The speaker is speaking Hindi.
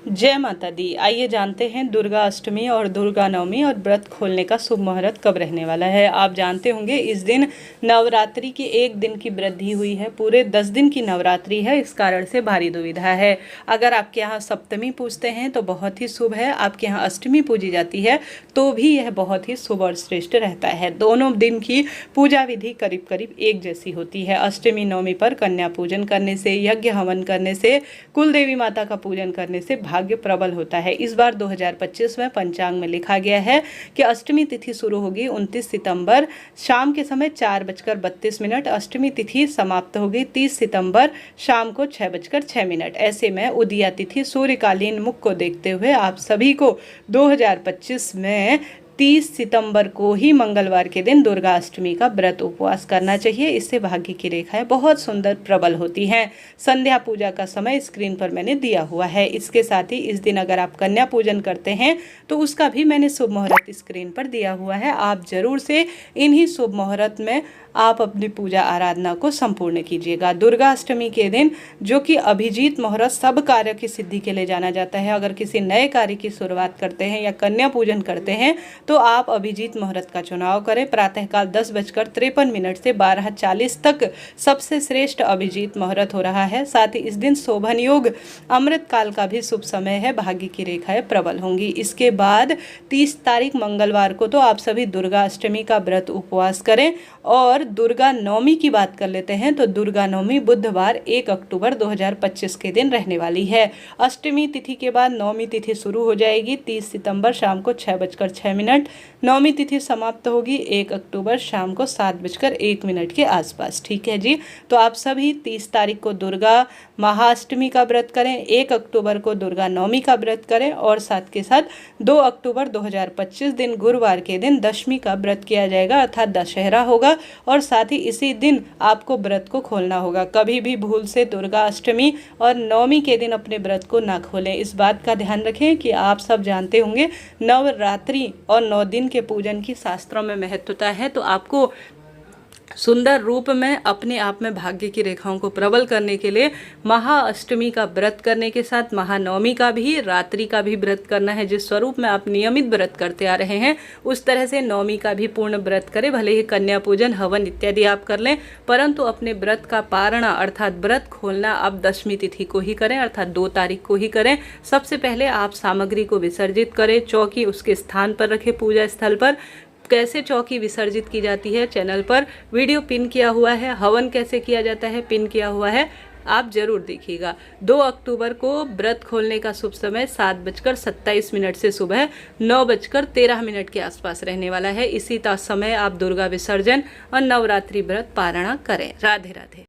जय माता दी। आइए जानते हैं दुर्गा अष्टमी और दुर्गा नवमी और व्रत खोलने का शुभ मुहूर्त कब रहने वाला है। आप जानते होंगे इस दिन नवरात्रि की एक दिन की वृद्धि हुई है, पूरे 10 दिन की नवरात्रि है, इस कारण से भारी दुविधा है। अगर आपके यहाँ सप्तमी पूजते हैं तो बहुत ही शुभ है, आपके यहाँ अष्टमी पूजी जाती है तो भी यह बहुत ही शुभ और श्रेष्ठ रहता है। दोनों दिन की पूजा विधि करीब करीब एक जैसी होती है। अष्टमी नवमी पर कन्या पूजन करने से, यज्ञ हवन करने से, कुल देवी माता का पूजन करने से भाग्य प्रबल होता है। इस बार 2025 में पंचांग में लिखा गया है कि अष्टमी तिथि शुरू होगी 29 सितंबर शाम के समय 4:32। अष्टमी तिथि समाप्त होगी 30 सितंबर शाम को 6:06। ऐसे में उदया तिथि सूर्यकालीन मुख को देखते हुए आप सभी को 2025 में 30 सितंबर को ही मंगलवार के दिन दुर्गा अष्टमी का व्रत उपवास करना चाहिए। इससे भाग्य की रेखाएं बहुत सुंदर प्रबल होती हैं। संध्या पूजा का समय स्क्रीन पर मैंने दिया हुआ है। इसके साथ ही इस दिन अगर आप कन्या पूजन करते हैं तो उसका भी मैंने शुभ मुहूर्त स्क्रीन पर दिया हुआ है। आप जरूर से इन्हीं शुभ मुहूर्त में आप अपनी पूजा आराधना को संपूर्ण कीजिएगा। दुर्गा अष्टमी के दिन जो कि अभिजीत मुहूर्त सब कार्य की सिद्धि के लिए जाना जाता है, अगर किसी नए कार्य की शुरुआत करते हैं या कन्या पूजन करते हैं तो आप अभिजीत मुहूर्त का चुनाव करें। प्रातःकाल 10:53 से 12:40 तक सबसे श्रेष्ठ अभिजीत मुहूर्त हो रहा है। साथ ही इस दिन शोभन योग अमृत काल का भी शुभ समय है। भाग्य की रेखाएं प्रबल होंगी। इसके बाद 30 तारीख मंगलवार को तो आप सभी दुर्गा अष्टमी का व्रत उपवास करें। और दुर्गा नवमी की बात कर लेते हैं तो दुर्गा नवमी बुधवार 1 अक्टूबर 2025 के दिन रहने वाली है। अष्टमी तिथि के बाद नवमी तिथि शुरू हो जाएगी 30 सितंबर शाम को 6:06। नवमी तिथि समाप्त होगी 1 अक्टूबर शाम को 7:01 के आसपास। ठीक है जी। तो आप सभी 30 तारीख को दुर्गा महाअष्टमी का व्रत करें, 1 अक्टूबर को दुर्गा नवमी का व्रत करें और साथ के साथ 2 अक्टूबर 2025 दिन गुरुवार के दिन दशमी का व्रत किया जाएगा, अर्थात दशहरा होगा। और साथ ही इसी दिन आपको व्रत को खोलना होगा। कभी भी भूल से दुर्गा अष्टमी और नवमी के दिन अपने व्रत को ना खोलें। इस बात का ध्यान रखें कि आप सब जानते होंगे नवरात्रि और 9 दिन के पूजन की शास्त्रों में महत्वता है। तो आपको सुंदर रूप में अपने आप में भाग्य की रेखाओं को प्रबल करने के लिए महाअष्टमी का व्रत करने के साथ महानवमी का भी, रात्रि का भी व्रत करना है। जिस स्वरूप में आप नियमित व्रत करते आ रहे हैं उस तरह से नवमी का भी पूर्ण व्रत करें। भले ही कन्या पूजन, हवन इत्यादि आप कर लें, परंतु अपने व्रत का पारणा अर्थात व्रत खोलना आप दशमी तिथि को ही करें, अर्थात 2 तारीख को ही करें। सबसे पहले आप सामग्री को विसर्जित करें, चौकी उसके स्थान पर रखें पूजा स्थल पर। कैसे चौकी विसर्जित की जाती है चैनल पर वीडियो पिन किया हुआ है। हवन कैसे किया जाता है पिन किया हुआ है, आप जरूर देखिएगा। 2 अक्टूबर को व्रत खोलने का शुभ समय 7:27 से सुबह 9:13 के आसपास रहने वाला है। इसी समय आप दुर्गा विसर्जन और नवरात्रि व्रत पारणा करें। राधे राधे।